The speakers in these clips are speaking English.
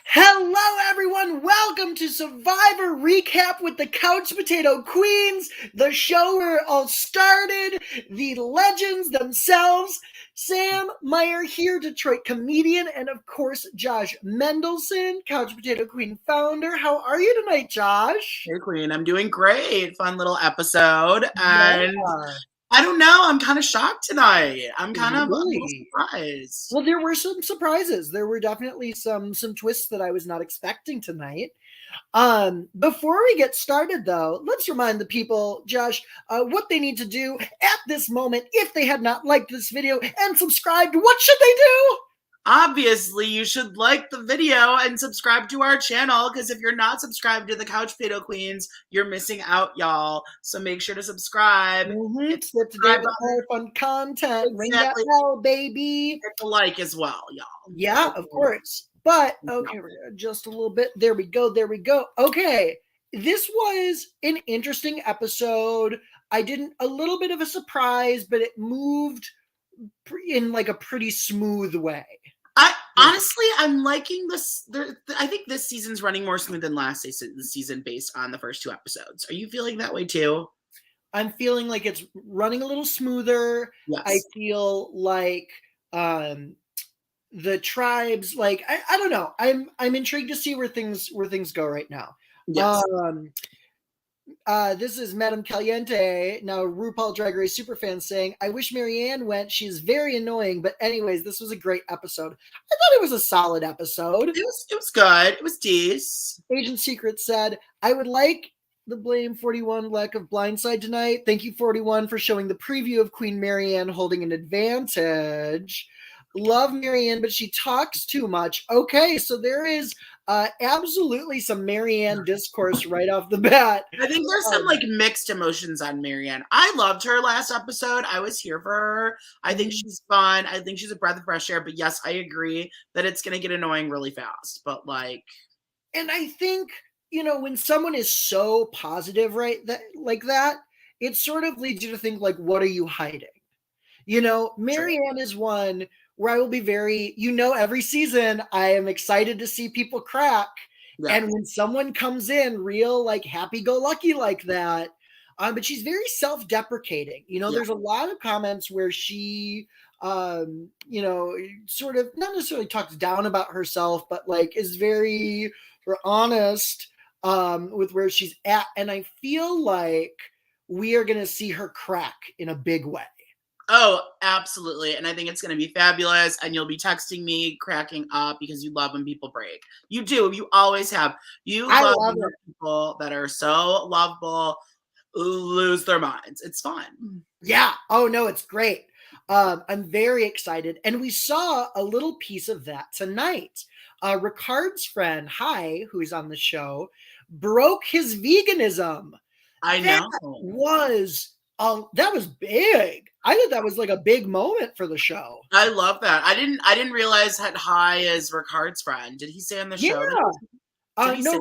Hello, everyone. Welcome to Survivor Recap with the Couch Potato Queens, the show where it all started, the legends themselves. Sam Meier here, Detroit comedian, and of course, Josh Mendelson, Couch Potato Queen founder. How are you tonight, Josh? Hey, Queen. I'm doing great. Fun little episode. And Yeah. I don't know. I'm kind of shocked tonight. I'm kind of a little Really? surprised. Well, there were some surprises. There were definitely some twists that I was not expecting tonight. Before we get started, though, let's remind the people, Josh, what they need to do at this moment if they had not liked this video and subscribed. What should they do? Obviously, you should like the video and subscribe to our channel, because if you're not subscribed to the Couch Potato Queens, you're missing out, y'all. So make sure to subscribe. Step today with more fun content. Exactly. Ring that bell, baby. Hit the like as well, y'all. Yeah, of course. But, okay, just a little bit. There we go. There we go. Okay. This was an interesting episode. A little bit of a surprise, but it moved in like a pretty smooth way. Honestly, I'm liking this. I think this season's running more smooth than last season based on the first two episodes. Are you feeling that way too? I'm feeling like it's running a little smoother. Yes. I feel like the tribes, like I don't know. I'm intrigued to see where things go right now. Yes. This is Madame Caliente, now RuPaul Drag Race superfan, saying, I wish Marianne went. She's very annoying. But anyways, this was a great episode. I thought it was a solid episode. It was good. It was decent. Agent Secret said, I would like the blame 41 lack of blindside tonight. Thank you, 41, for showing the preview of Queen Marianne holding an advantage. Love Marianne, but she talks too much. Okay, so there is absolutely some Marianne discourse right off the bat. I think there's some like mixed emotions on Marianne. I loved her last episode. I was here for her. I think she's fun. I think she's a breath of fresh air. But yes, I agree that it's going to get annoying really fast. But like, and I think, you know, when someone is so positive, right, like that, it sort of leads you to think, like, what are you hiding? You know, Marianne is one where I will be very, every season I am excited to see people crack. Yeah. And when someone comes in real, like, happy-go-lucky like that, but she's very self-deprecating. There's a lot of comments where she, sort of not necessarily talks down about herself, but, like, is very honest with where she's at. And I feel like we are going to see her crack in a big way. Oh, absolutely. And I think it's going to be fabulous. And you'll be texting me cracking up because you love when people break. You do. You always have. I love people that are so lovable lose their minds. It's fun. Yeah. Oh, no, it's great. I'm very excited. And we saw a little piece of that tonight. Ricard's friend, who's on the show, broke his veganism. I know. That was big. I thought that was like a big moment for the show. I love that. I didn't realize that Hai is Ricard's friend. Did he say on the show? No,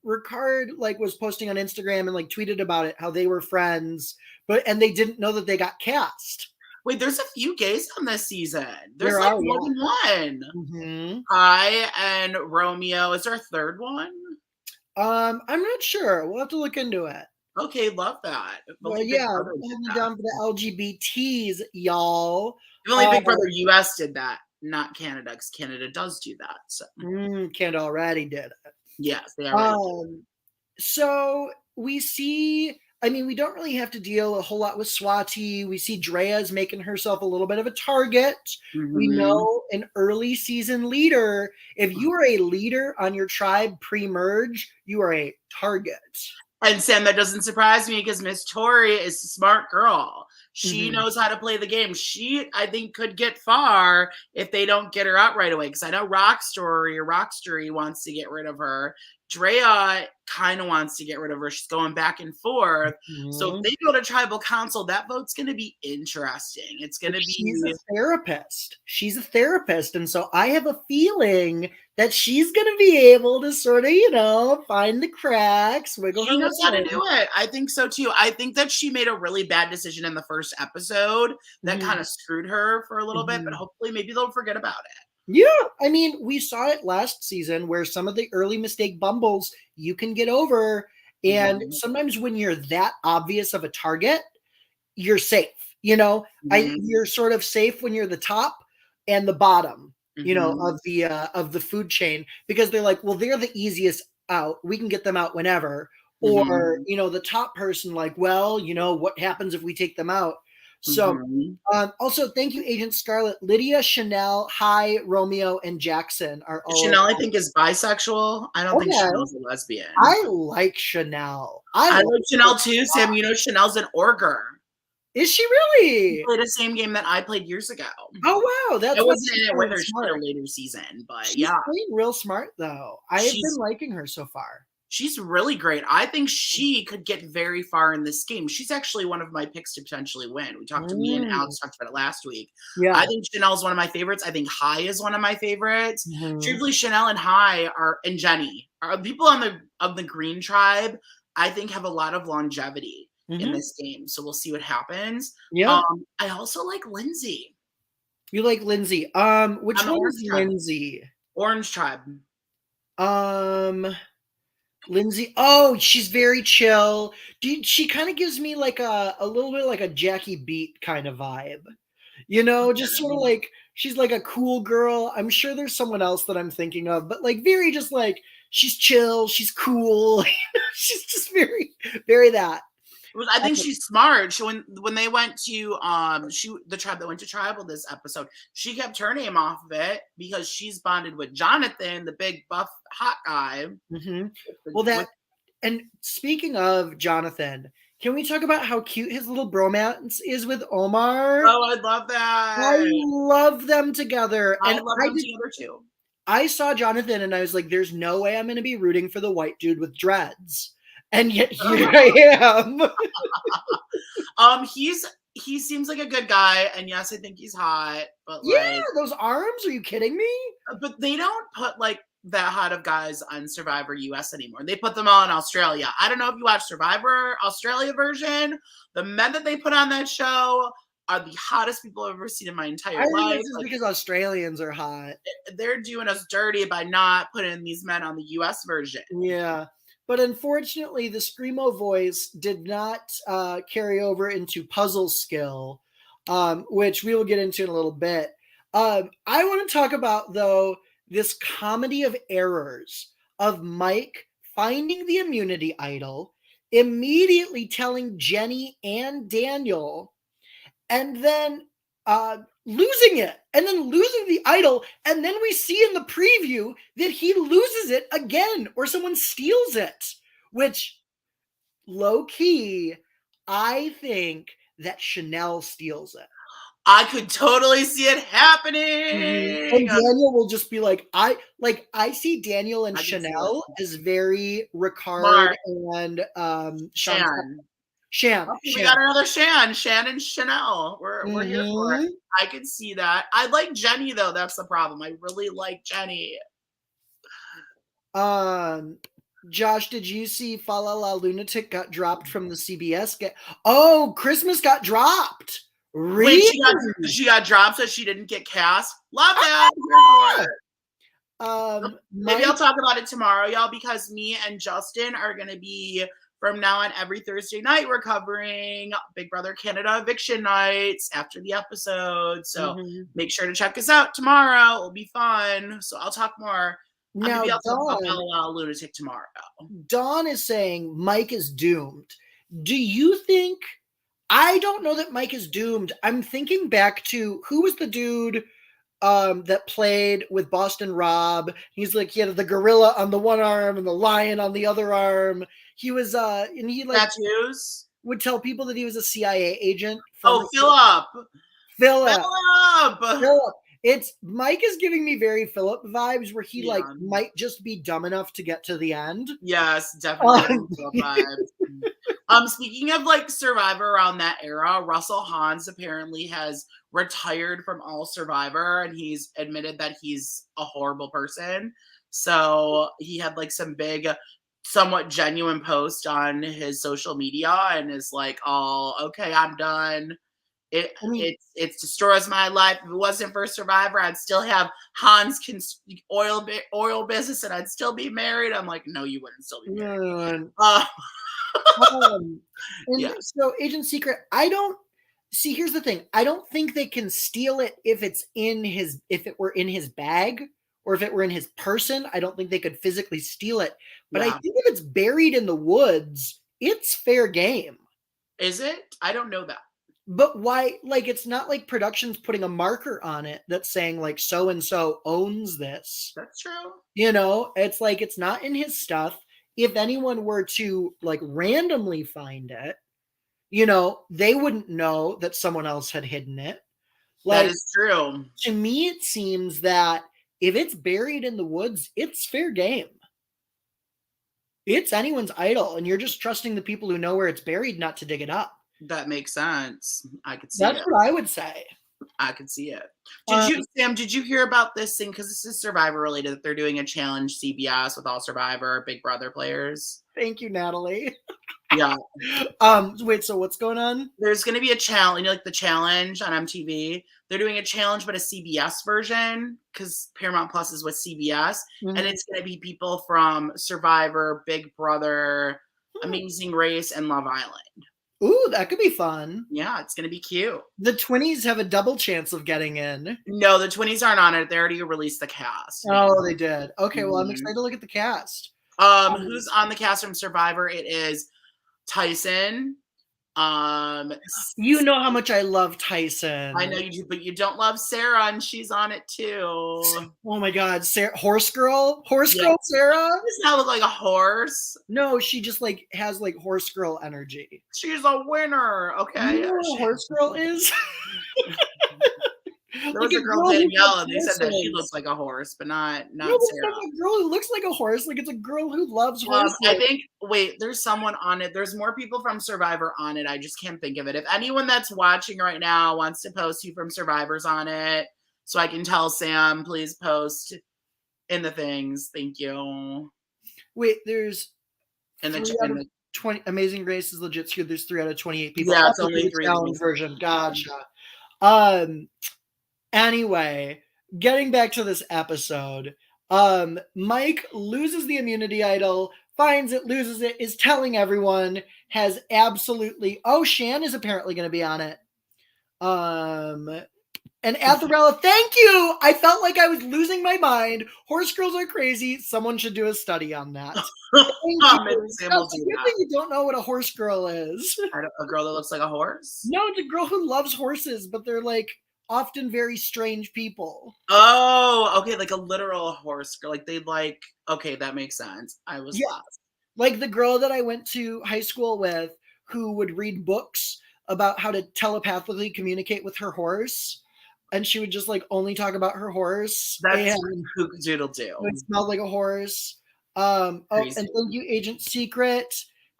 Ricard like was posting on Instagram and like tweeted about it, how they were friends, and they didn't know that they got cast. Wait, there's a few gays on this season. There's more than one. Mm-hmm. Hai and Romeo. Is there a third one? I'm not sure. We'll have to look into it. Okay, love that. Well, yeah, we're down for the LGBTs, y'all. Only Big Brother US did that, not Canada, because Canada does do that. So Canada already did it. Yes, they already did. So we see, we don't really have to deal a whole lot with Swati. We see Drea's making herself a little bit of a target. Mm-hmm. We know an early season leader. If you are a leader on your tribe pre-merge, you are a target. And Sam, that doesn't surprise me because Miss Tori is a smart girl. She knows how to play the game. She, I think, could get far if they don't get her out right away. Because I know Rockstory wants to get rid of her. Drea kind of wants to get rid of her. She's going back and forth. So if they go to tribal council, that vote's going to be interesting. It's going to be. She's a therapist. And so I have a feeling that she's going to be able to sort of, find the cracks, wiggle her. She knows how to do it. I think so too. I think that she made a really bad decision in the first episode that kind of screwed her for a little bit, but hopefully maybe they'll forget about it. Yeah, I mean, we saw it last season where some of the early mistake bumbles you can get over. And Mhm. sometimes when you're that obvious of a target, you're safe. Mhm. You're sort of safe when you're the top and the bottom, Mhm. of the food chain, because they're like, well, they're the easiest out. We can get them out whenever. Or, Mhm. the top person, like, well, what happens if we take them out? So, Mhm. also, thank you, Agent Scarlet. Lydia, Chanel, Hi, Romeo, and Jackson are all Chanel, I think, is bisexual. I don't think okay. Chanel's a lesbian. I like Chanel. I I like like her. Chanel too, Sam. You know Chanel's an orger. Is she She really? played the same game that I played years ago. Oh wow, I that's why wasn't she's in it with playing her. She played a smart. later season, but She's yeah, playing real smart though. I have been she's liking her so far. she's really great. I think she could get very far in this game. She's actually one of my picks to potentially win. Me and Mm, Alex talked about it last week. I yeah. think Chanel's one of my favorites. I think High is one of my favorites. Mhm. Truthfully, Chanel and High and Jenny are people on the Green Tribe. I think have a lot of longevity in Mhm. this game. So we'll see what happens. Yeah. I also like Lindsay You like Lindsay. Which on the one Orange is Tribe. Lindsay? Orange Tribe. Um, Lindsay. Oh, she's very chill. She kind of gives me like a little bit like a Jackie Beat kind of vibe. Just sort of Yeah. like she's like a cool girl. I'm sure there's someone else that I'm thinking of, but like very just like she's chill, she's cool. She's just very, very that. I think she's smart. When they went to the tribe that went to tribal this episode, she kept her name off of it because she's bonded with Jonathan, the big buff hot guy. Mhm. Well, With that and speaking of Jonathan, can we talk about how cute his little bromance is with Omar? oh, I love I that. love them together, I and love I them did. together too. I saw Jonathan, and I was like, "There's no way I'm going to be rooting for the white dude with dreads," and yet here I am. He seems like a good guy, and yes, I think he's hot, but Yeah, like, those arms. Are you kidding me? but they don't put like that hot of guys on Survivor US anymore. They put them all in Australia. I don't know if you watch Survivor Australia version. The men that they put on that show are the hottest people I've ever seen in my I entire think life. it's just Like because Australians are hot. they're doing us dirty by not putting these men on the US version. Yeah. But unfortunately, the Screamo voice did not carry over into puzzle skill, which we will get into in a little bit. I want to talk about, though, this comedy of errors of Mike finding the immunity idol, immediately telling Jenny and Daniel, and then losing it, and then losing the idol, and then we see in the preview that he loses it again, or someone steals it, which low key, I think that Chanel steals it. I could totally see it Mhm. happening. And Daniel will just be like, I see Daniel and I can see it. Chanel as very Ricard Mark, and Sean. Shan. Shan. Okay, we Shan. got another Shan and Chanel. We're here for it. Mm-hmm. I can see that. I like Jenny though. That's the problem. I really like Jenny. Um, Josh, did you see Fa La La Lunatic got dropped from the CBS? Oh, Christmas got dropped. Wait, Really? she got dropped so she didn't get cast. Love that. Here for it. Maybe Mike. I'll talk about it tomorrow, y'all, because me and Justin are gonna be from now on every Thursday night. We're covering Big Brother Canada eviction nights after the episode. So Mhm. make sure to check us out tomorrow. It'll be fun. So I'll talk more. Now, Maybe I'll talk about Bella Lunatic tomorrow. Dawn is saying Mike is doomed. Do you think? I don't know that Mike is doomed. I'm thinking back to who was the dude that played with Boston Rob. He's like, he had the gorilla on the one arm and the lion on the other arm. He was and he like Tattoos. would tell people that he was a CIA agent from Oh, Philip. Philip. Philip. Philip. It's Mike is giving me very Philip vibes where he like Yeah. might just be dumb enough to get to the end. Yes, definitely Philip vibes. Speaking of like Survivor around that era, Russell Hans apparently has retired from all Survivor and he's admitted that he's a horrible person. So he had like some big, somewhat genuine post on his social media and is like, oh, okay, I'm done. It destroys my life. If it wasn't for Survivor, I'd still have Hans oil business, and I'd still be married. I'm like, no, you wouldn't still be married. And so Agent Secret, I don't see. Here's the thing: I don't think they can steal it if it were in his bag or if it were in his person. I don't think they could physically steal it. But I think if it's buried in the woods, it's fair game. Is it? I don't know that. But why? Like, it's not like production's putting a marker on it that's saying like so and so owns this. That's true. It's like it's not in his stuff. If anyone were to like randomly find it, they wouldn't know that someone else had hidden it. Like, that is true. To me, it seems that if it's buried in the woods, it's fair game. It's anyone's idol, and you're just trusting the people who know where it's buried not to dig it up. That makes sense. I could see it. That's what I would say. I could see it. Sam, did you hear about this thing? Because this is Survivor related, that they're doing a challenge CBS with all Survivor Big Brother players. Thank you, Natalie. Yeah. Wait, so what's going on? There's going to be a challenge, like the challenge on MTV. They're doing a challenge, but a CBS version, because Paramount Plus is with CBS. Mm-hmm. And it's going to be people from Survivor, Big Brother, Amazing Race, and Love Island. Ooh, that could be fun. Yeah, it's going to be cute. The 20s have a double chance of getting in. No, the 20s aren't on it. They already released the cast. Oh, they did. Okay, well, I'm excited to look at the cast. Who's on the cast from Survivor? It is Tyson. You know how much I love Tyson. I know you do, but you don't love Sarah, and she's on it too. Oh my God, Sarah, horse girl Sarah. Does not look like a horse. No, she just like has like horse girl energy. She's a winner. Okay, you know what a horse girl is. There was a girl Danielle, and they said that she looks like a horse, but not Sarah. It's a girl who looks like a horse. Like, it's a girl who loves horses. I think. Wait, there's someone on it. There's more people from Survivor on it. I just can't think of it. If anyone that's watching right now wants to post who from Survivor's on it, so I can tell Sam, please post in the things. Thank you. Wait, there's in the 20 Amazing Race is legit. Here, there's 3 out of 28 people. Yeah, it's only 3 version. Gotcha. Anyway, getting back to this episode, Mike loses the immunity idol, finds it, loses it, is telling everyone, has absolutely, Shan is apparently going to be on it. And Atharella, thank you! I felt like I was losing my mind. Horse girls are crazy. Someone should do a study on that. You don't know what a horse girl is. A girl that looks like a horse? No, it's a girl who loves horses, but they're like often very strange people. Oh, okay, like a literal horse girl. Like okay, that makes sense. I was lost. Like the girl that I went to high school with who would read books about how to telepathically communicate with her horse. And she would just like only talk about her horse. That's doodle do. It smelled like a horse. And thank you, Agent Secret.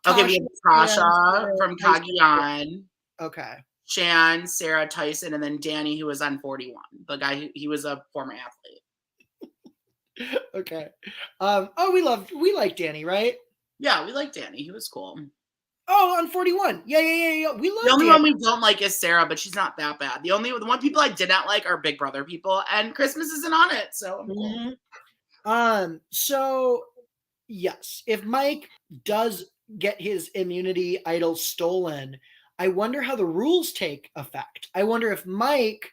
Okay, we have Tasha from Cagayan. Okay. Shan, Sarah, Tyson, and then Danny, who was on 41. The guy, he was a former athlete. Okay. We like Danny, right? Yeah, we like Danny. He was cool. Oh, on 41. Yeah. We love the only Danny. one we don't like is Sarah, but she's not that bad. The one people I did not like are Big Brother people, and Christmas isn't on it, so I'm cool. So yes, if Mike does get his immunity idol stolen, I wonder how the rules take effect. I wonder if Mike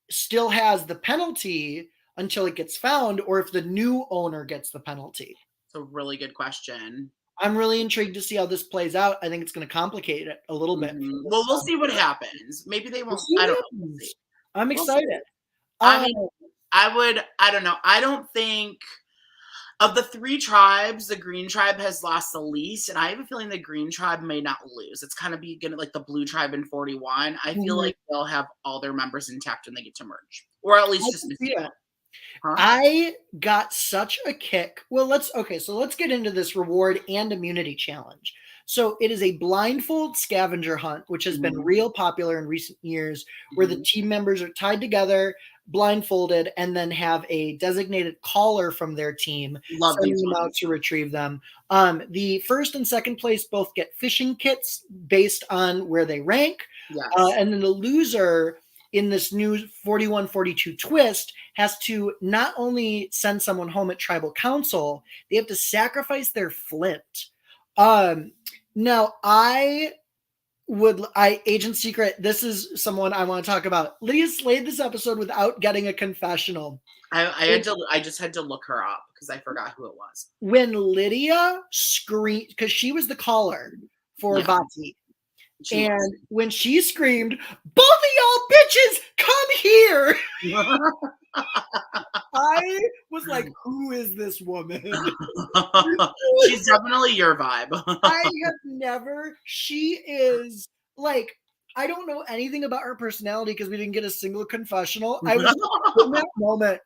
still has the penalty until it gets found, or if the new owner gets the penalty. It's a really good question. I'm really intrigued to see how this plays out. I think it's going to complicate it a little bit. Well, we'll see what happens. Maybe they won't. I don't know. I'm excited. I don't know. I don't think of the 3 tribes, the Green Tribe has lost the least, and I have a feeling the Green Tribe may not lose. It's kind of gonna like the Blue Tribe in 41. I feel like they'll have all their members intact when they get to merge, or at least just miss it. Huh? I got such a kick. Well, let's get into this reward and immunity challenge. So it is a blindfold scavenger hunt, which has been real popular in recent years, where the team members are tied together, blindfolded, and then have a designated caller from their team sending them out to retrieve them. The first and second place both get fishing kits based on where they rank. Yes. And then the loser in this new 41-42 twist has to not only send someone home at tribal council, they have to sacrifice their flint. Now Agent Secret, this is someone I want to talk about. Lydia slayed this episode without getting a confessional. I just had to look her up because I forgot who it was. When Lydia screamed, because she was the caller for Vati. And when she screamed, "Both of y'all bitches, come here!" I was like, who is this woman? She's definitely your vibe. She is like, I don't know anything about her personality because we didn't get a single confessional. I was in that moment.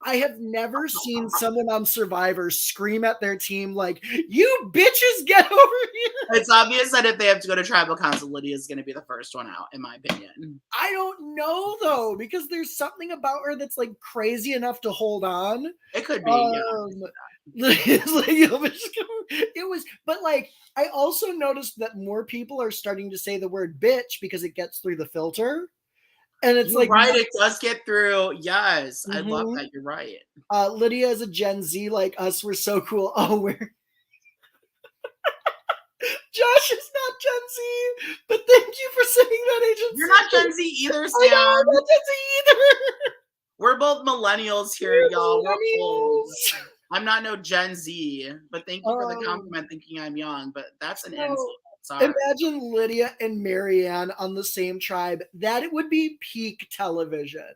I have never seen someone on Survivor scream at their team like, "You bitches, get over here!" It's obvious that if they have to go to tribal council, Lydia's going to be the first one out, in my opinion. I don't know, though, because there's something about her that's like crazy enough to hold on. It could be, it was, but like, I also noticed that more people are starting to say the word bitch because it gets through the filter. And it's You're like, right, it does get through. Yes, I love that. You're right. Lydia is a Gen Z like us. We're so cool. Oh, we're Josh is not Gen Z, but thank you for saying that, Agent. You're not Gen Z either, Sam. I'm not Gen Z either. We're both millennials here, y'all. We're old. I'm not no Gen Z, but thank you for the compliment thinking I'm young, but that's an insult. Sorry. Imagine Lydia and Marianne on the same tribe. That it would be peak television.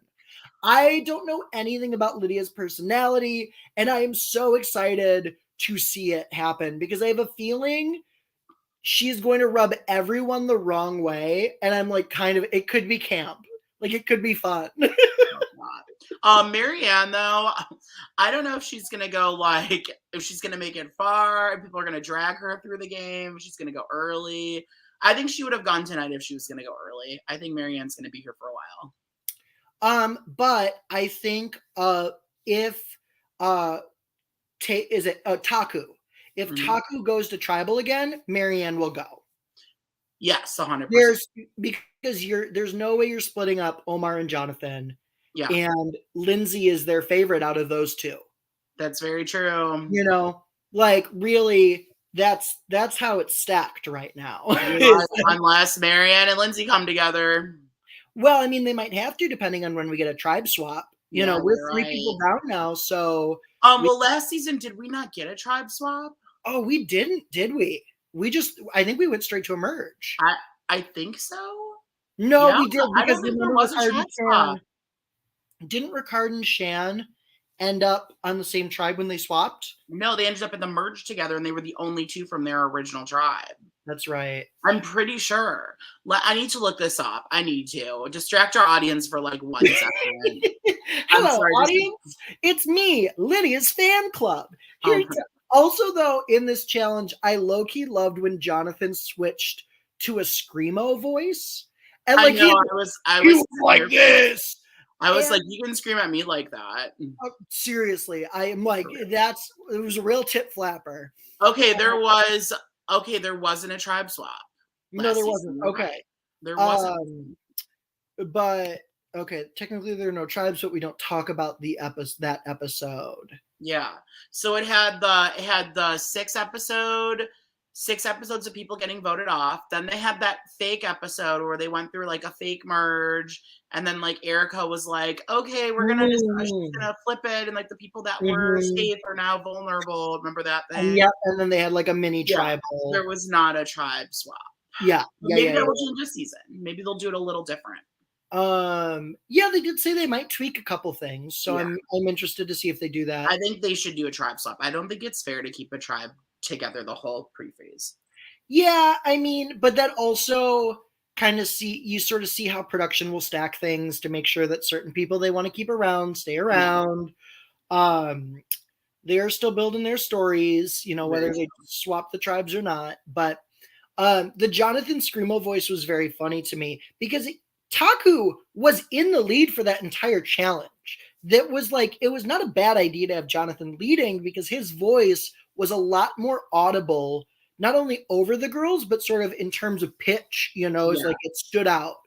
I don't know anything about Lydia's personality, and I am so excited to see it happen because I have a feeling she's going to rub everyone the wrong way, and I'm like, it could be camp. Like, it could be fun. Marianne, though, I don't know if she's going to go, like, if she's going to make it far, if people are going to drag her through the game, if she's going to go early. I think she would have gone tonight if she was going to go early. I think Marianne's going to be here for a while. But I think if Taku, if Taku goes to tribal again, Marianne will go. Yes, 100%. There's no way you're splitting up Omar and Jonathan. Yeah. And Lindsay is their favorite out of those two. That's very true. You know, like, really, that's how it's stacked right now. Unless Marianne and Lindsay come together. Well, I mean, they might have to, depending on when we get a tribe swap. You know, we're 3 people down now, so. Well, last season, did we not get a tribe swap? Oh, we didn't, did we? I think we went straight to a merge. I think so. No, we did, because I don't think there was a tribe swap. Didn't Ricard and Shan end up on the same tribe when they swapped? No, they ended up in the merge together, and they were the only two from their original tribe. That's right. I'm pretty sure. I need to look this up. I need to distract our audience for like 1 second. Hello, audience. It's me, Lydia's fan club. Also, though, in this challenge, I low-key loved when Jonathan switched to a screamo voice. And like, I was like this. I was like, you can scream at me like that. Seriously, I am like, it was a real tip flapper. Okay, there wasn't a tribe swap. No, there wasn't. Okay. There wasn't. But okay, technically there are no tribes, but we don't talk about that episode. Yeah. So it had the 6 episodes of people getting voted off. Then they had that fake episode where they went through like a fake merge. And then like Erica was like, okay, we're gonna flip it, and like the people that were safe are now vulnerable. Remember that thing? Yeah, and then they had like a mini tribal. There was not a tribe swap. Yeah. Maybe that will change this season. Maybe they'll do it a little different. Yeah, they did say they might tweak a couple things. So I'm interested to see if they do that. I think they should do a tribe swap. I don't think it's fair to keep a tribe together the whole pre-phase. Yeah, I mean, but that also kind of you sort of see how production will stack things to make sure that certain people they want to keep around stay around. They're still building their stories, you know, whether they swap the tribes or not. But the Jonathan Screamo voice was very funny to me because Taku was in the lead for that entire challenge. That was like, it was not a bad idea to have Jonathan leading because his voice was a lot more audible not only over the girls, but sort of in terms of pitch, you know, it's like it stood out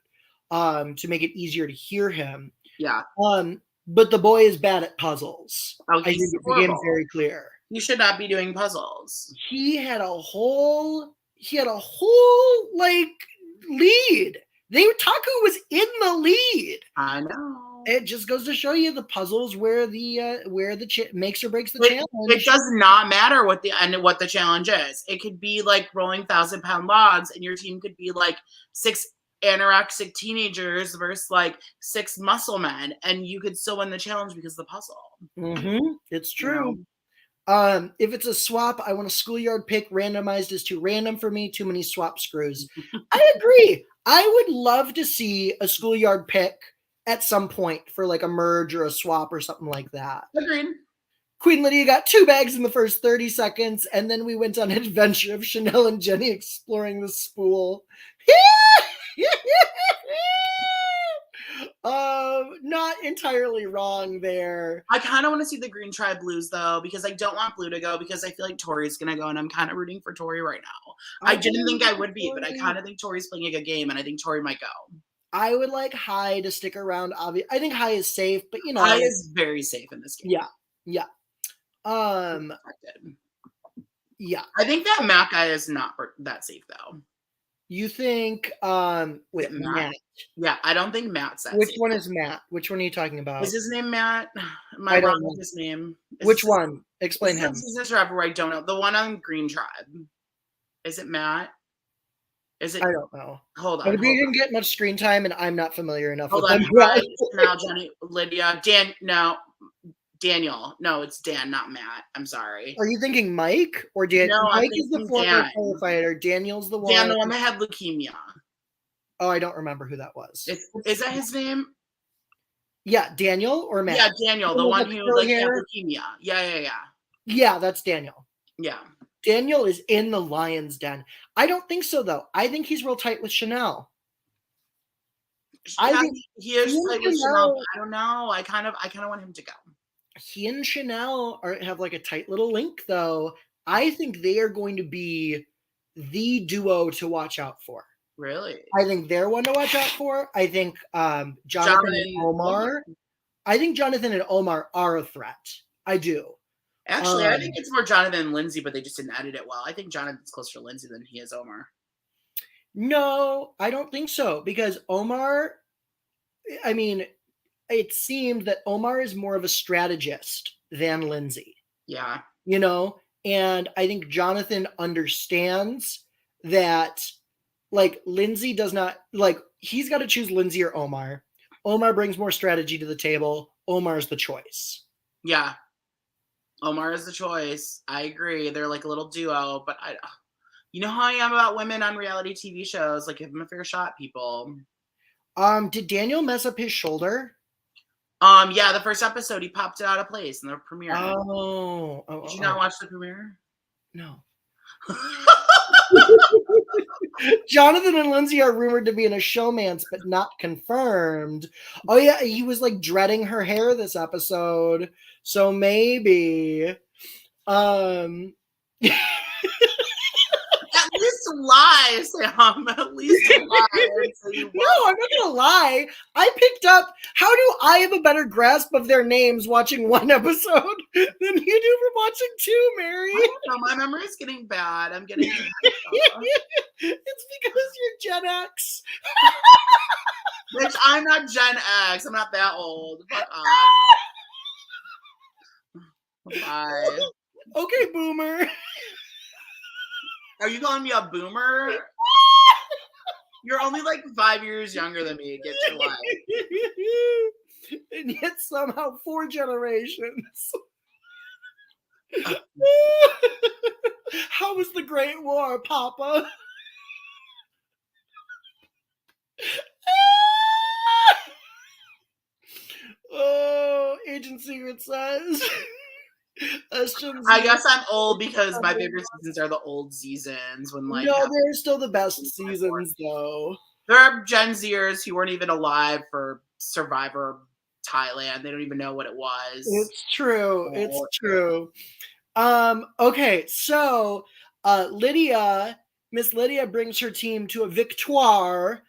to make it easier to hear him. Yeah. But the boy is bad at puzzles. Oh, I think he's it horrible. became very clear. You should not be doing puzzles. He had a whole like lead. Taku was in the lead. I know. It just goes to show you the puzzles where the makes or breaks the challenge. It does not matter what the challenge is. It could be like rolling 1,000-pound logs, and your team could be like 6 anorexic teenagers versus like 6 muscle men, and you could still win the challenge because of the puzzle. Mm-hmm. It's true. You know? If it's a swap, I want a schoolyard pick. Randomized is too random for me. Too many swap screws. I agree. I would love to see a schoolyard pick at some point for like a merge or a swap or something like that. Agreed. Queen Lydia got 2 bags in the first 30 seconds, and then we went on an adventure of Chanel and Jenny exploring the spool. Not entirely wrong there. I kind of want to see the green tribe lose though, because I don't want Blue to go, because I feel like Tori's gonna go, and I'm kind of rooting for Tori right now. I didn't think I would be, but I kind of think Tori's playing a good game, and I think Tori might go. I would like Hai to stick around. I think Hai is safe, but you know, Hai is very safe in this game. Yeah. Yeah. I think that Matt guy is not that safe though. You think with Matt? Yeah, I don't think Matt's that Which safe. one is Matt? Which one are you talking about? Is his name Matt? I don't know his name. Which one? Explain him. This is forever. I don't know. The one on Green Tribe. Is it Matt? Is it? I don't know. Hold on. He didn't get much screen time, and I'm not familiar enough with him. Now, Jenny, Lydia, Daniel. No, it's Dan, not Matt. I'm sorry. Are you thinking Mike or Daniel? No, Mike is the former firefighter. Daniel's the one. Dan, the one that had leukemia. Oh, I don't remember who that was. Is that his name? Yeah, Daniel or Matt? Yeah, Daniel, the one who like had leukemia. Yeah. Yeah, that's Daniel. Yeah. Daniel is in the lion's den. I don't think so, though. I think he's real tight with Chanel. I think he is tight with Chanel. I don't know. I kind of want him to go. He and Chanel have like a tight little link, though. I think they are going to be the duo to watch out for. Really? I think they're one to watch out for. I think Jonathan and Omar. I think Jonathan and Omar are a threat. I do. Actually, I think it's more Jonathan and Lindsay, but they just didn't edit it well. I think Jonathan's closer to Lindsay than he is Omar. No, I don't think so. Because Omar, I mean, it seemed that Omar is more of a strategist than Lindsay. Yeah. You know? And I think Jonathan understands that, like, Lindsay does not, like, he's got to choose Lindsay or Omar. Omar brings more strategy to the table. Omar's the choice. Yeah. Omar is the choice. I agree. They're like a little duo, but you know how I am about women on reality TV shows. Like, give them a fair shot, people. Did Daniel mess up his shoulder? Yeah, the first episode he popped it out of place in the premiere. Did you not watch the premiere? No. Jonathan and Lindsay are rumored to be in a showmance, but not confirmed. Oh yeah, he was like dreading her hair this episode, so maybe. At least lie, Sam. At least lie. No, I'm not gonna lie. I picked up. How do I have a better grasp of their names watching one episode than you do from watching 2, Mary? I don't know. My memory is getting bad. I'm getting. It's because you're Gen X. Bitch, I'm not Gen X. I'm not that old. Fuck off. Bye. Okay, boomer. Are you calling me a boomer? You're only like 5 years younger than me. Get your life. And yet somehow 4 generations. How was the Great War, Papa? Oh, Agent Secret says. I guess I'm old because my favorite seasons are the old seasons when like no, they're still the best seasons though. There are Gen Zers who weren't even alive for Survivor Thailand. They don't even know what it was. It's true. It's true. Okay, so Miss Lydia brings her team to a victoire.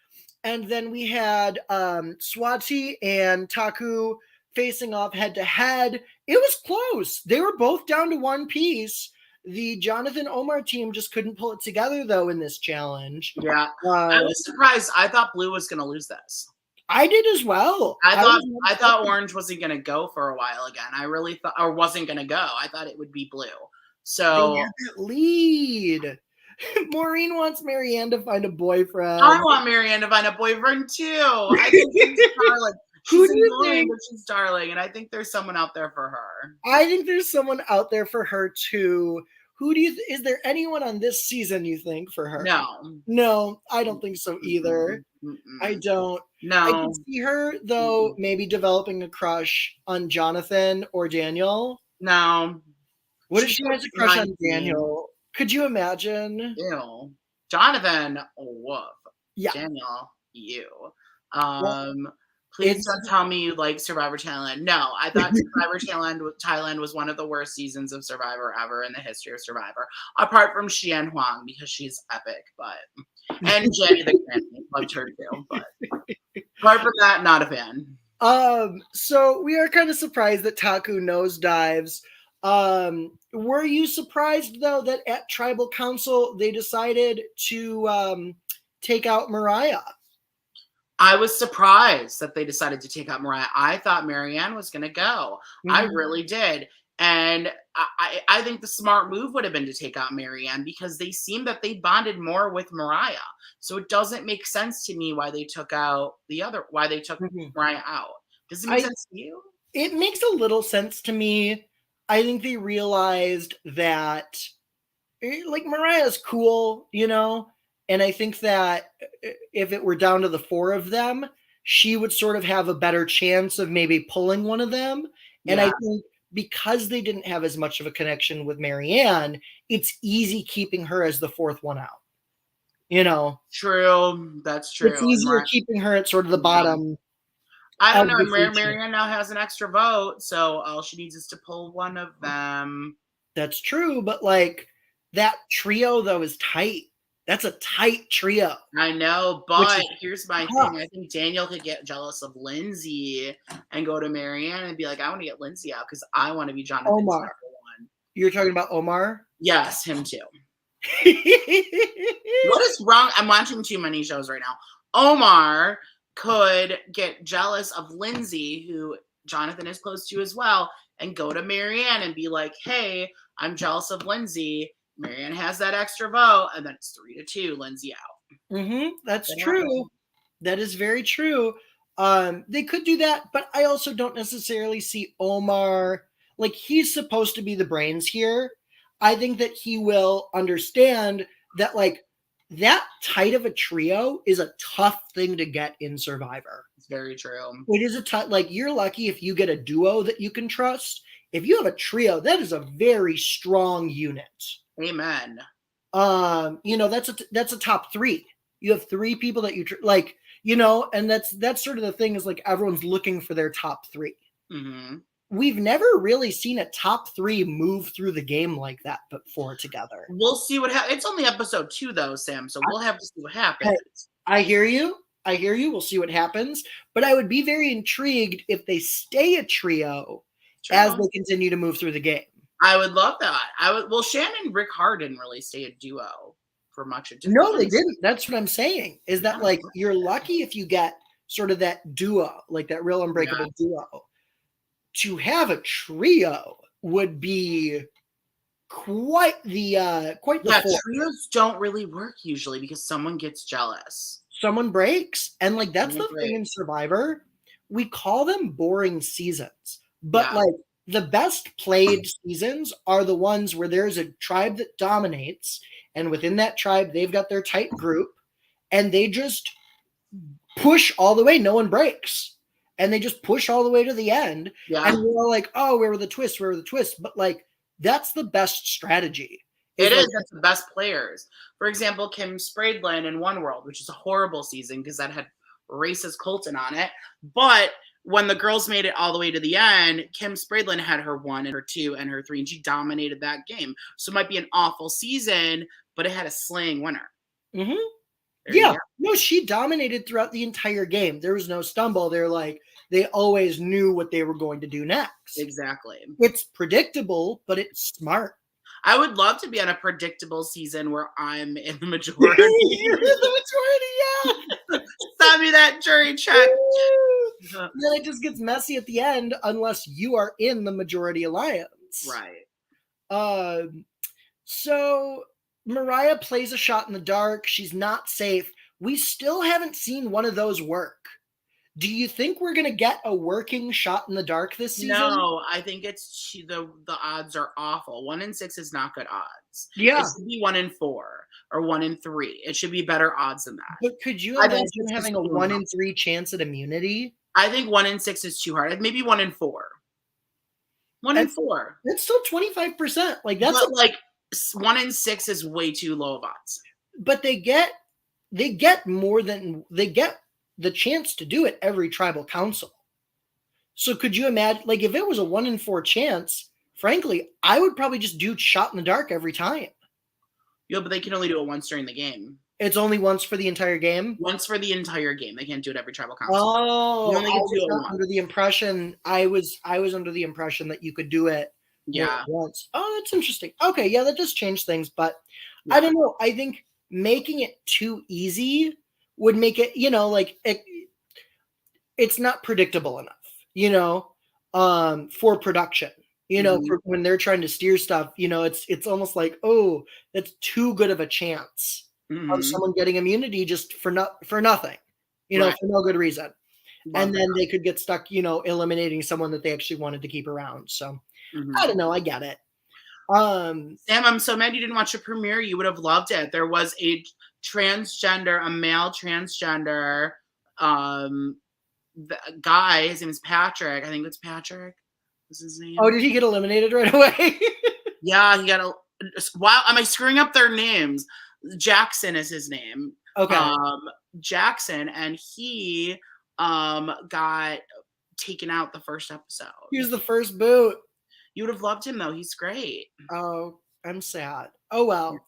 And then we had Swati and Taku facing off head to head. It was close. They were both down to one piece. The Jonathan Omar team just couldn't pull it together, though, in this challenge. Yeah. I was surprised. I thought Blue was going to lose this. I did as well. I thought Orange wasn't going to go for a while again. I really thought, or wasn't going to go. I thought it would be Blue. So they had that lead. Maureen wants Marianne to find a boyfriend. I want Marianne to find a boyfriend too. I think she's darling. She's annoying, but she's darling, and I think there's someone out there for her. I think there's someone out there for her too. Who do you? Is there anyone on this season you think for her? No, I don't think so either. I don't. No, I can see her though, maybe developing a crush on Jonathan or Daniel. No. What if she has a crush on Daniel? Could you imagine? Ew. Jonathan, woof. Yeah. Daniel, you. Please don't tell me you like Survivor Thailand. No, I thought Survivor Thailand was one of the worst seasons of Survivor ever in the history of Survivor. Apart from Xian Huang, because she's epic, and Jenny the Granny, loved her too. But apart from that, not a fan. So we are kind of surprised that Taku nosedives. Were you surprised though that at Tribal Council they decided to take out Mariah? I was surprised that they decided to take out Mariah. I thought Marianne was going to go. Mm-hmm. I really did. And I think the smart move would have been to take out Marianne because they seem that they bonded more with Mariah. So it doesn't make sense to me why they took Mariah out. Does it make sense to you? It makes a little sense to me. I think they realized that like Mariah's cool, you know? And I think that if it were down to the four of them, she would sort of have a better chance of maybe pulling one of them. And I think because they didn't have as much of a connection with Marianne, it's easy keeping her as the fourth one out. You know? True. That's true. It's easier keeping her at sort of the bottom. I don't know. Marianne now has an extra vote, so all she needs is to pull one of them. That's true, but like that trio, though, is tight. That's a tight trio. I know, but here's my thing. I think Daniel could get jealous of Lindsay and go to Marianne and be like, I want to get Lindsay out because I want to be Jonathan's number one. You're talking about Omar? Yes, him too. What is wrong? I'm watching too many shows right now. Omar could get jealous of Lindsay, who Jonathan is close to as well, and go to Marianne and be like, hey, I'm jealous of Lindsay. Marianne has that extra vote, and then it's 3-2, Lindsay out. That's true. That is very true. They could do that, but I also don't necessarily see Omar, like he's supposed to be the brains here. I think that he will understand that like that tight of a trio is a tough thing to get in Survivor. It's very true. It is like you're lucky if you get a duo that you can trust. If you have a trio, that is a very strong unit. Amen. You know, that's a top three. You have three people that you like, you know, and that's sort of the thing is like everyone's looking for their top three. Mm-hmm. We've never really seen a top three move through the game like that before together. We'll see what happens. It's only episode 2 though, Sam, so we'll have to see what happens. I hear you. We'll see what happens. But I would be very intrigued if they stay a trio as they continue to move through the game. I would love that. Well, Shannon and Rick Hart didn't really stay a duo for much of it. No, they didn't. That's what I'm saying. Is that like you're lucky if you get sort of that duo, like that real unbreakable duo. To have a trio would be quite the trios don't really work usually because someone gets jealous. Someone breaks, and like that's the thing in Survivor. We call them boring seasons, but like the best played seasons are the ones where there's a tribe that dominates, and within that tribe, they've got their tight group, and they just push all the way. No one breaks, and they just push all the way to the end. Yeah. And we're all like, oh, where were the twists? Where were the twists? But like, that's the best strategy. It is. That's the best players. For example, Kim Spradlin in One World, which is a horrible season because that had racist Colton on it. But when the girls made it all the way to the end, Kim Spradlin had her 1 and her 2 and her 3, and she dominated that game. So it might be an awful season, but it had a slaying winner. Mm-hmm. Yeah, no, she dominated throughout the entire game. There was no stumble. They always knew what they were going to do next. Exactly. It's predictable, but it's smart. I would love to be on a predictable season where I'm in the majority. You're in the majority, yeah. Send me that jury check. Then it just gets messy at the end unless you are in the majority alliance. Right. So Mariah plays a shot in the dark. She's not safe. We still haven't seen one of those work. Do you think we're going to get a working shot in the dark this season? No, I think the odds are awful. 1 in 6 is not good odds. Yeah. It should be 1 in 4 or 1 in 3. It should be better odds than that. But could you imagine having a 1 in 3 chance at immunity? I think 1 in 6 is too hard. Maybe 1 in 4. 1 in 4. That's still 25%. Like that's like 1 in 6 is way too low of odds. But they get the chance to do it every tribal council. So could you imagine, like, if it was a 1 in 4 chance, frankly, I would probably just do shot in the dark every time. Yeah, but they can only do it once during the game. It's only once for the entire game? Once for the entire game. They can't do it every tribal council. Oh, you only get to do it once. I was under the impression that you could do it once. Oh, that's interesting. Okay, yeah, that does change things, but I don't know. I think making it too easy would make it, it's not predictable enough, for production. For when they're trying to steer stuff, it's almost like, oh, that's too good of a chance of someone getting immunity just for nothing, for no good reason. And then they could get stuck, eliminating someone that they actually wanted to keep around. So I don't know. I get it. Sam, I'm so mad you didn't watch the premiere. You would have loved it. There was a male transgender guy. His name is Patrick. I think it's Patrick. What's his name? Oh, did he get eliminated right away? Yeah, he got wow, am I screwing up their names? Jackson is his name. Okay. Jackson, and he got taken out the first episode. He was the first boot. You would have loved him though. He's great. Oh, I'm sad. Oh well.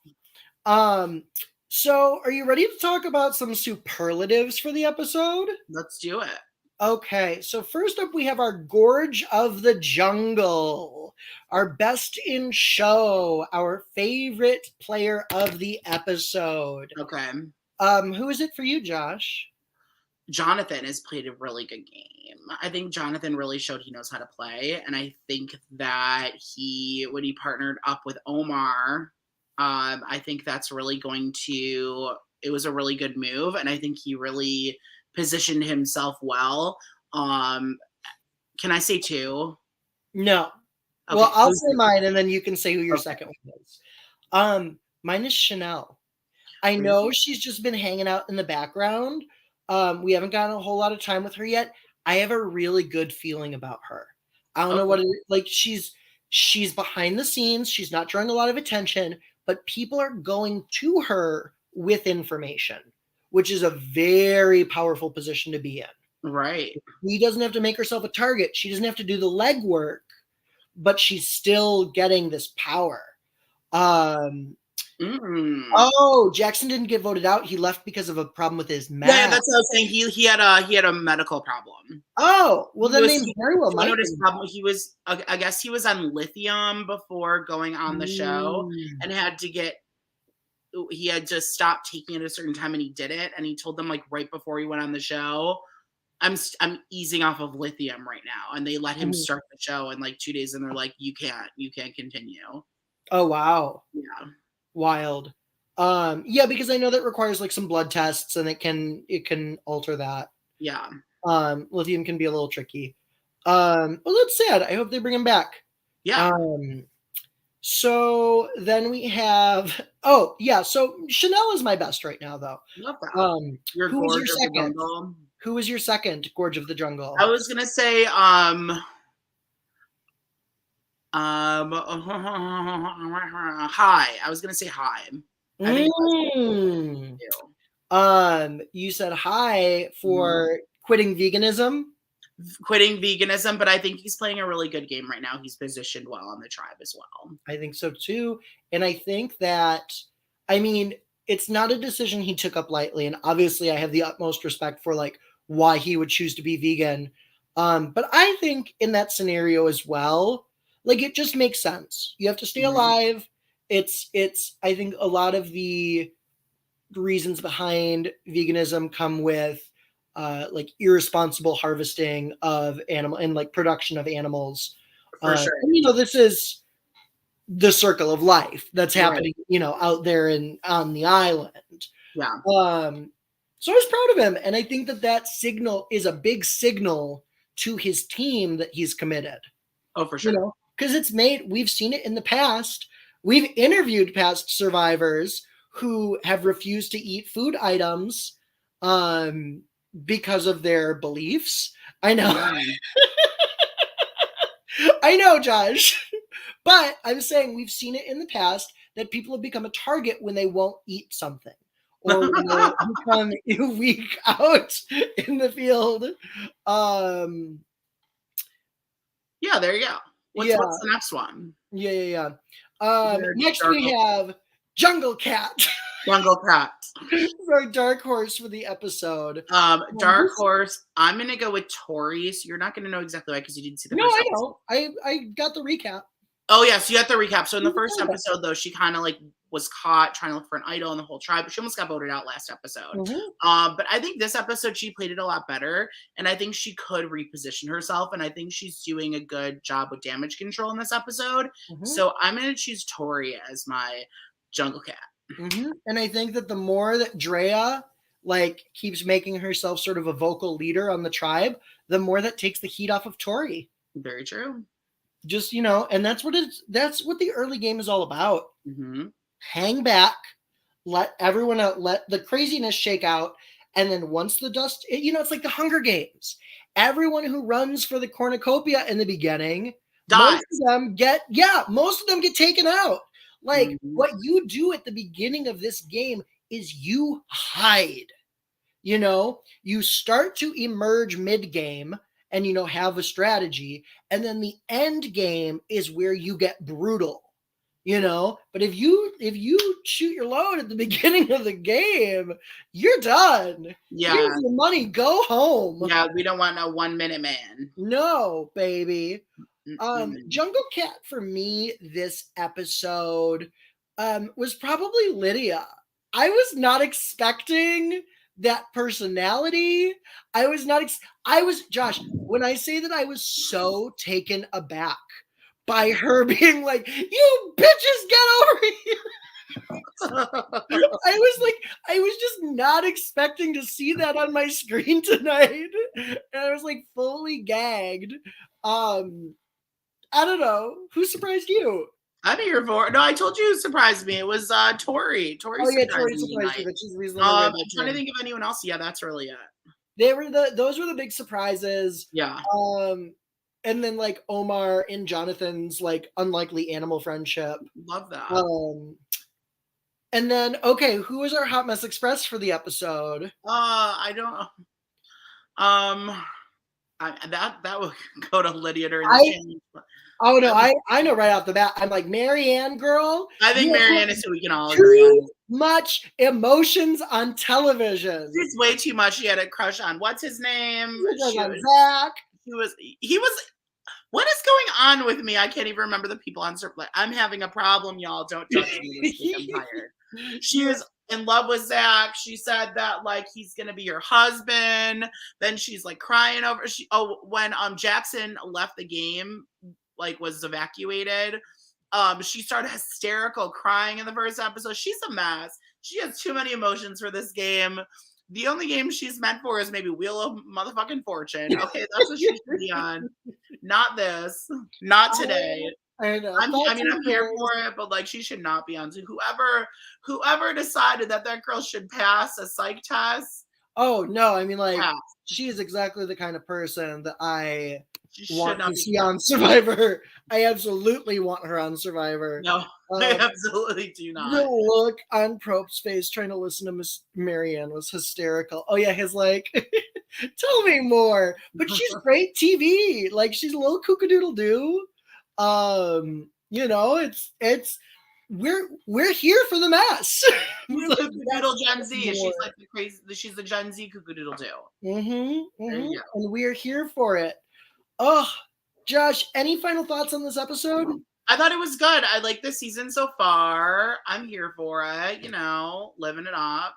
So are you ready to talk about some superlatives for the episode? Let's do it. Okay, so first up we have our Gorge of the Jungle, our best in show, our favorite player of the episode. Okay. Who is it for you, Josh? Jonathan has played a really good game. I think Jonathan really showed he knows how to play, and I think that when he partnered up with Omar, I think that's really it was a really good move, and I think he really positioned himself well. Can I say 2? No. Okay. Well, I'll say mine, and then you can say who your second one is. Mine is Chanel. I know she's just been hanging out in the background. We haven't gotten a whole lot of time with her yet. I have a really good feeling about her. I don't know what it is. Like, she's behind the scenes. She's not drawing a lot of attention, but people are going to her with information, which is a very powerful position to be in. Right. She doesn't have to make herself a target. She doesn't have to do the legwork, but she's still getting this power. Oh, Jackson didn't get voted out. He left because of a problem with his math. Yeah, that's what I was saying. He had a medical problem. Oh, well, then they very well might. He was, I guess, he was on lithium before going on the show, and he had to stop taking it at a certain time, and he did it. And he told them, like, right before he went on the show, I'm easing off of lithium right now, and they let him start the show in like 2 days, and they're like, you can't continue. Oh wow. Yeah. Wild. Yeah, because I know that requires like some blood tests, and it can alter that. Yeah. Lithium can be a little tricky. Well, that's sad. I hope they bring him back. Yeah. So then we have so Chanel is my best right now though. Love that. Who was your second? Who was your second Gorge of the Jungle? I was gonna say Hi. I was gonna say Hi. You said Hi for quitting veganism. quitting veganism, but I think he's playing a really good game right now. He's positioned well on the tribe as well. I think so too. And I think that, I mean, it's not a decision he took up lightly. And obviously I have the utmost respect for like why he would choose to be vegan. But I think in that scenario as well, like it just makes sense. You have to stay alive. It's I think a lot of the reasons behind veganism come with like irresponsible harvesting of animal and like production of animals. For sure. And, you know, this is the circle of life that's happening, you know, out there and on the island. Yeah. So I was proud of him, and I think that that signal is a big signal to his team that he's committed. Oh, for sure. You know, because we've seen it in the past. We've interviewed past survivors who have refused to eat food items because of their beliefs. I know. I know, Josh. But I'm saying we've seen it in the past that people have become a target when they won't eat something or when they become weak out in the field. Yeah, there you go. What's the next one? Yeah. Next we have Jungle Cat. Jungle Cat. Our dark horse for the episode. Dark horse. I'm gonna go with Tori. So you're not gonna know exactly why because you didn't see the first episode. No, I know. I got the recap. Oh yeah, so you got the recap. So in the first episode, though, she kind of like was caught trying to look for an idol in the whole tribe. She almost got voted out last episode. But I think this episode she played it a lot better, and I think she could reposition herself, and I think she's doing a good job with damage control in this episode. So I'm gonna choose Tori as my Jungle Cat. And I think that the more that Drea like keeps making herself sort of a vocal leader on the tribe, the more that takes the heat off of Tori. Very true. Just, you know, and that's what the early game is all about. Hang back, let everyone out, let the craziness shake out, and then once the dust, you know, it's like the Hunger Games. Everyone who runs for the cornucopia in the beginning, most of them get taken out. Like what you do at the beginning of this game is you hide. You know, you start to emerge mid-game and, you know, have a strategy. And then the end game is where you get brutal, you know. But if you shoot your load at the beginning of the game, you're done. Yeah. Here's your money. Go home. Yeah, we don't want a 1 minute man. No, baby. Jungle Cat for me this episode was probably Lydia. I was not expecting that personality. Josh, when I say that I was so taken aback by her being like, you bitches get over here. I was just not expecting to see that on my screen tonight. And I was like fully gagged. I don't know. Who surprised you? I'm here for. No, I told you who surprised me. It was Tori. Tori surprised me. I'm trying to think of anyone else. Yeah, that's really it. Those were the big surprises. Yeah. And then like Omar and Jonathan's like unlikely animal friendship. Love that. And then okay, who was our Hot Mess Express for the episode? I don't know. That would go to Lydia during the Oh no, I know right off the bat. I'm like, Marianne girl. I think Marianne is who we can all agree on. Too much emotions on television. It's way too much. She had a crush on what's his name? Zach. He was. What is going on with me? I can't even remember the people on Superlatives. I'm having a problem, y'all. Don't judge me this week. I'm tired. She was in love with Zach. She said that like he's gonna be your husband. Then she's like crying over. When Jackson left the game, like was evacuated, she started hysterical crying in the first episode. She's a mess. She has too many emotions for this game. The only game she's meant for is maybe Wheel of Motherfucking Fortune. Okay, that's what she should be on. Not this. Not today. I know. I'm here for it, but like she should not be on. So whoever decided that girl should pass a psych test. Oh no, I mean like she is exactly the kind of person that I want to see on Survivor. I absolutely want her on Survivor. No, I absolutely do not. The look on Prope's face trying to listen to Miss Marianne was hysterical. Oh yeah, his like Tell me more. But she's great TV. Like, she's a little kookadoodle-doo. You know, it's we're here for the mess. Like, Kookadoodle Gen Z. She's like the crazy. She's the Gen Z Kookadoodle too. And we're here for it. Oh, Josh, any final thoughts on this episode? I thought it was good. I like this season so far. I'm here for it. You know, living it up.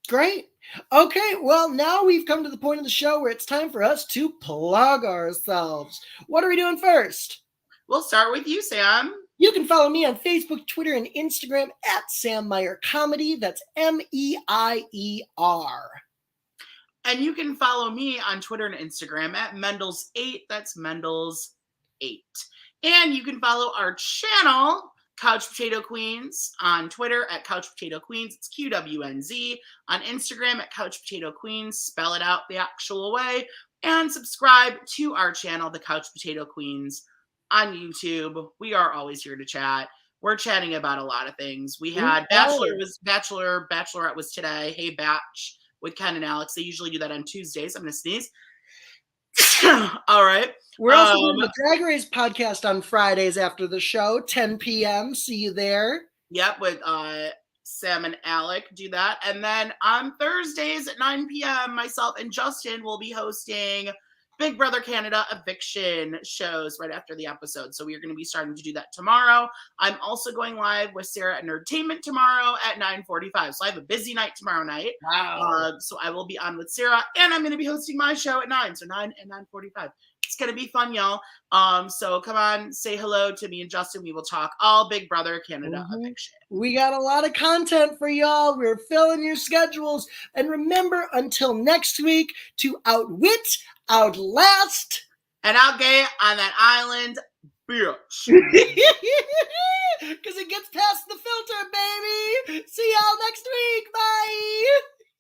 Great. Okay, well, now we've come to the point of the show where it's time for us to plug ourselves. What are we doing first? We'll start with you, Sam. You can follow me on Facebook, Twitter, and Instagram at Sam Meier Comedy. That's MEIER. And you can follow me on Twitter and Instagram at Mendels8. That's Mendels8. And you can follow our channel, Couch Potato Queens, on Twitter at Couch Potato Queens. It's QWNZ. On Instagram at Couch Potato Queens. Spell it out the actual way. And subscribe to our channel, the Couch Potato Queens, on YouTube. We are always here to chat. We're chatting about a lot of things. We had Bachelorette was today. Hey Batch with Ken and Alex. They usually do that on Tuesdays. I'm gonna sneeze. All right. We're also doing the Drag Race podcast on Fridays after the show, 10 p.m. See you there. Yep, with Sam and Alec do that. And then on Thursdays at 9 p.m., myself and Justin will be hosting Big Brother Canada eviction shows right after the episode. So we are going to be starting to do that tomorrow. I'm also going live with Sarah at Nerdtainment tomorrow at 9:45. So I have a busy night tomorrow night. Wow. So I will be on with Sarah, and I'm going to be hosting my show at 9. So 9 and 9:45. It's going to be fun, y'all. So come on, say hello to me and Justin. We will talk all Big Brother Canada eviction. We got a lot of content for y'all. We're filling your schedules. And remember, until next week, to outwit, outlast, and outgay on that island, bitch. Because it gets past the filter, baby. See y'all next week. Bye.